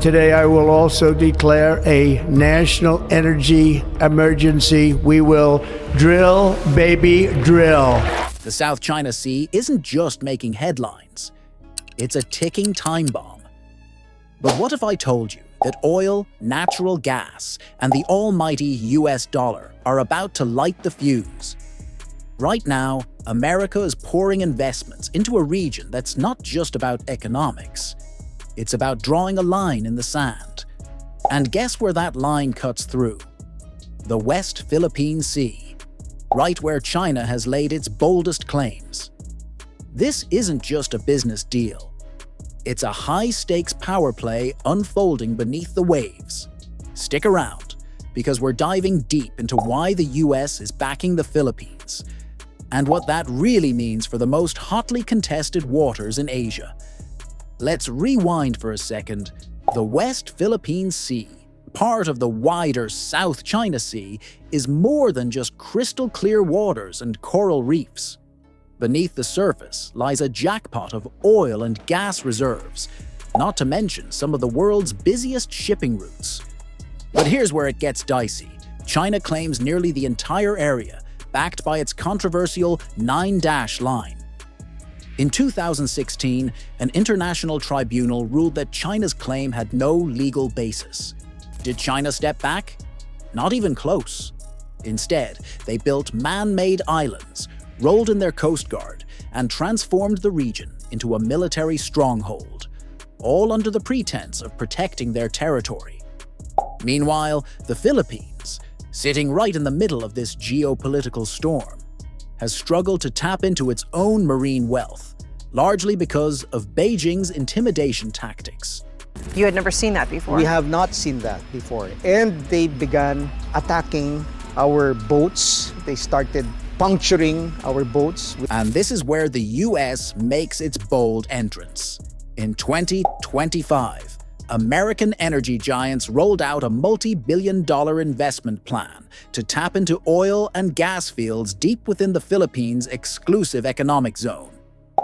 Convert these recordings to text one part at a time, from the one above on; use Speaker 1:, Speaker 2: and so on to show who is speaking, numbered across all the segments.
Speaker 1: Today, I will also declare a national energy emergency. We will drill, baby, drill.
Speaker 2: The South China Sea isn't just making headlines. It's a ticking time bomb. But what if I told you that oil, natural gas, and the almighty US dollar are about to light the fuse? Right now, America is pouring investments into a region that's not just about economics. It's about drawing a line in the sand. And guess where that line cuts through? The West Philippine Sea, right where China has laid its boldest claims. This isn't just a business deal. It's a high-stakes power play unfolding beneath the waves. Stick around, because we're diving deep into why the US is backing the Philippines, and what that really means for the most hotly contested waters in Asia. Let's rewind for a second. The West Philippine Sea, part of the wider South China Sea, is more than just crystal-clear waters and coral reefs. Beneath the surface lies a jackpot of oil and gas reserves, not to mention some of the world's busiest shipping routes. But here's where it gets dicey. China claims nearly the entire area, backed by its controversial 9-dash line. In 2016, an international tribunal ruled that China's claim had no legal basis. Did China step back? Not even close. Instead, they built man-made islands, rolled in their coast guard, and transformed the region into a military stronghold, all under the pretense of protecting their territory. Meanwhile, the Philippines, sitting right in the middle of this geopolitical storm, has struggled to tap into its own marine wealth, largely because of Beijing's intimidation tactics.
Speaker 3: You had never seen that before?
Speaker 4: We have not seen that before. And they began attacking our boats. They started puncturing our boats.
Speaker 2: And this is where the US makes its bold entrance. In 2025, American energy giants rolled out a multi-billion-dollar investment plan to tap into oil and gas fields deep within the Philippines' exclusive economic zone.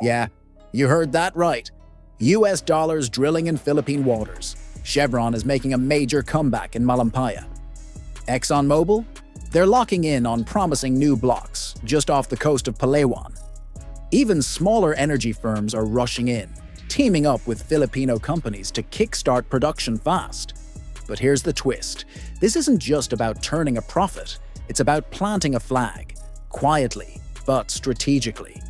Speaker 2: Yeah, you heard that right. US dollars drilling in Philippine waters. Chevron is making a major comeback in Malampaya. ExxonMobil? They're locking in on promising new blocks just off the coast of Palawan. Even smaller energy firms are rushing in, teaming up with Filipino companies to kickstart production fast. But here's the twist. This isn't just about turning a profit. It's about planting a flag, quietly but strategically.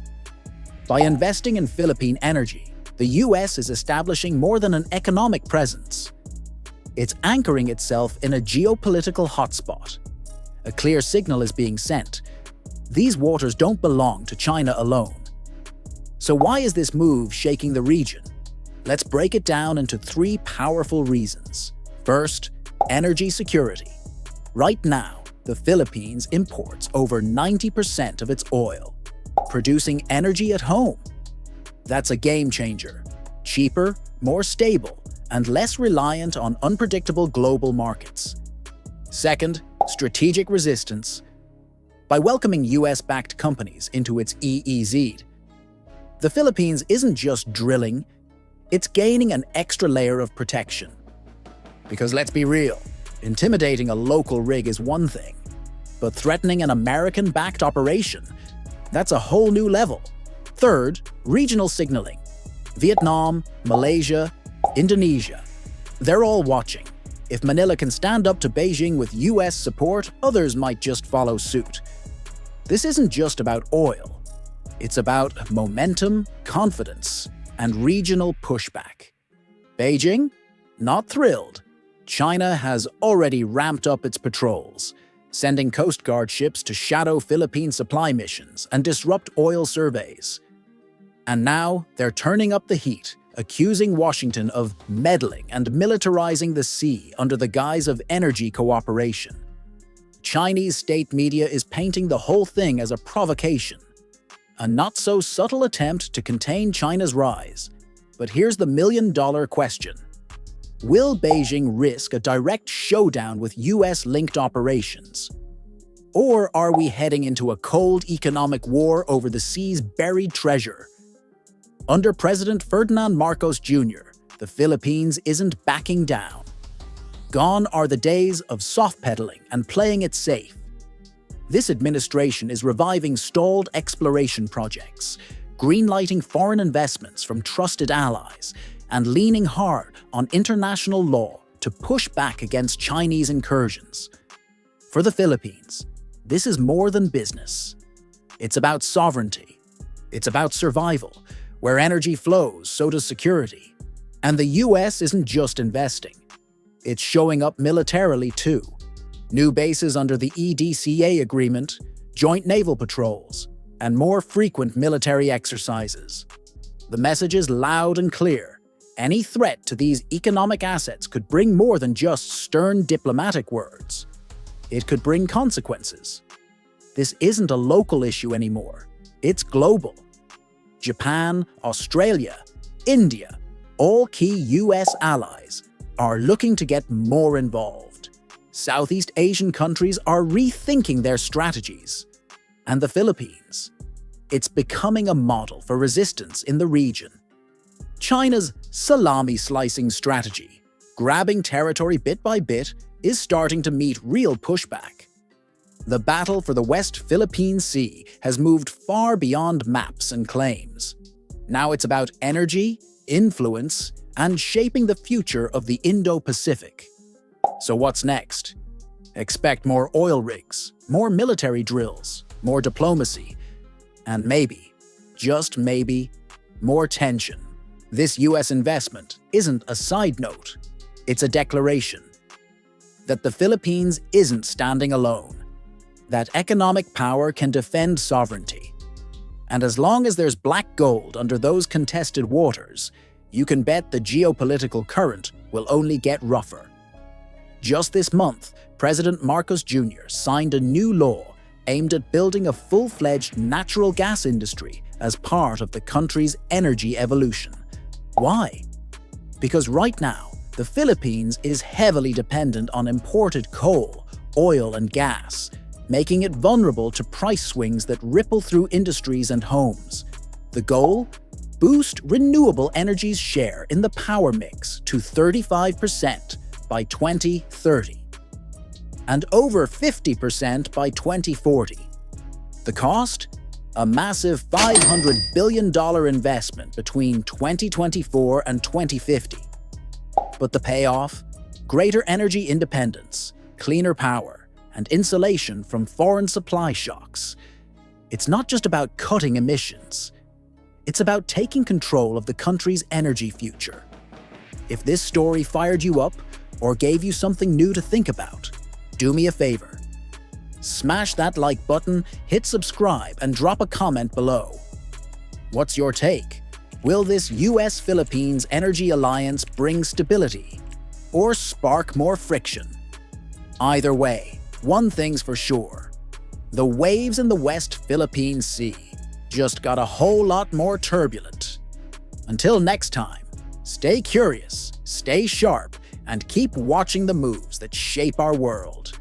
Speaker 2: By investing in Philippine energy, the US is establishing more than an economic presence. It's anchoring itself in a geopolitical hotspot. A clear signal is being sent. These waters don't belong to China alone. So why is this move shaking the region? Let's break it down into three powerful reasons. First, energy security. Right now, the Philippines imports over 90% of its oil, producing energy at home. That's a game changer. Cheaper, more stable, and less reliant on unpredictable global markets. Second, strategic resistance. By welcoming US-backed companies into its EEZ, the Philippines isn't just drilling, it's gaining an extra layer of protection. Because let's be real, intimidating a local rig is one thing, but threatening an American-backed operation, that's a whole new level. Third, regional signaling. Vietnam, Malaysia, Indonesia, they're all watching. If Manila can stand up to Beijing with US support, others might just follow suit. This isn't just about oil. It's about momentum, confidence, and regional pushback. Beijing? Not thrilled. China has already ramped up its patrols, sending Coast Guard ships to shadow Philippine supply missions and disrupt oil surveys. And now they're turning up the heat, accusing Washington of meddling and militarizing the sea under the guise of energy cooperation. Chinese state media is painting the whole thing as a provocation, a not-so-subtle attempt to contain China's rise. But here's the million-dollar question. Will Beijing risk a direct showdown with US-linked operations? Or are we heading into a cold economic war over the sea's buried treasure? Under President Ferdinand Marcos Jr., the Philippines isn't backing down. Gone are the days of soft-pedaling and playing it safe. This administration is reviving stalled exploration projects, greenlighting foreign investments from trusted allies, and leaning hard on international law to push back against Chinese incursions. For the Philippines, this is more than business. It's about sovereignty. It's about survival. Where energy flows, so does security. And the U.S. isn't just investing. It's showing up militarily too. New bases under the EDCA agreement, joint naval patrols, and more frequent military exercises. The message is loud and clear. Any threat to these economic assets could bring more than just stern diplomatic words. It could bring consequences. This isn't a local issue anymore. It's global. Japan, Australia, India, all key U.S. allies, are looking to get more involved. Southeast Asian countries are rethinking their strategies. And the Philippines, it's becoming a model for resistance in the region. China's salami-slicing strategy, grabbing territory bit by bit, is starting to meet real pushback. The battle for the West Philippine Sea has moved far beyond maps and claims. Now it's about energy, influence, and shaping the future of the Indo-Pacific. So what's next? Expect more oil rigs, more military drills, more diplomacy, and maybe, just maybe, more tension. This U.S. investment isn't a side note. It's a declaration that the Philippines isn't standing alone, that economic power can defend sovereignty. And as long as there's black gold under those contested waters, you can bet the geopolitical current will only get rougher. Just this month, President Marcos Jr. signed a new law aimed at building a full-fledged natural gas industry as part of the country's energy evolution. Why? Because right now, the Philippines is heavily dependent on imported coal, oil, and gas, making it vulnerable to price swings that ripple through industries and homes. The goal? Boost renewable energy's share in the power mix to 35% by 2030 and over 50% by 2040. The cost? A massive $500 billion investment between 2024 and 2050. But the payoff? Greater energy independence, cleaner power, and insulation from foreign supply shocks. It's not just about cutting emissions. It's about taking control of the country's energy future. If this story fired you up or gave you something new to think about, do me a favor. Smash that like button, hit subscribe, and drop a comment below. What's your take? Will this U.S. Philippines energy alliance bring stability or spark more friction? Either way, one thing's for sure. The waves in the West Philippine Sea just got a whole lot more turbulent. Until next time, stay curious, stay sharp, and keep watching the moves that shape our world.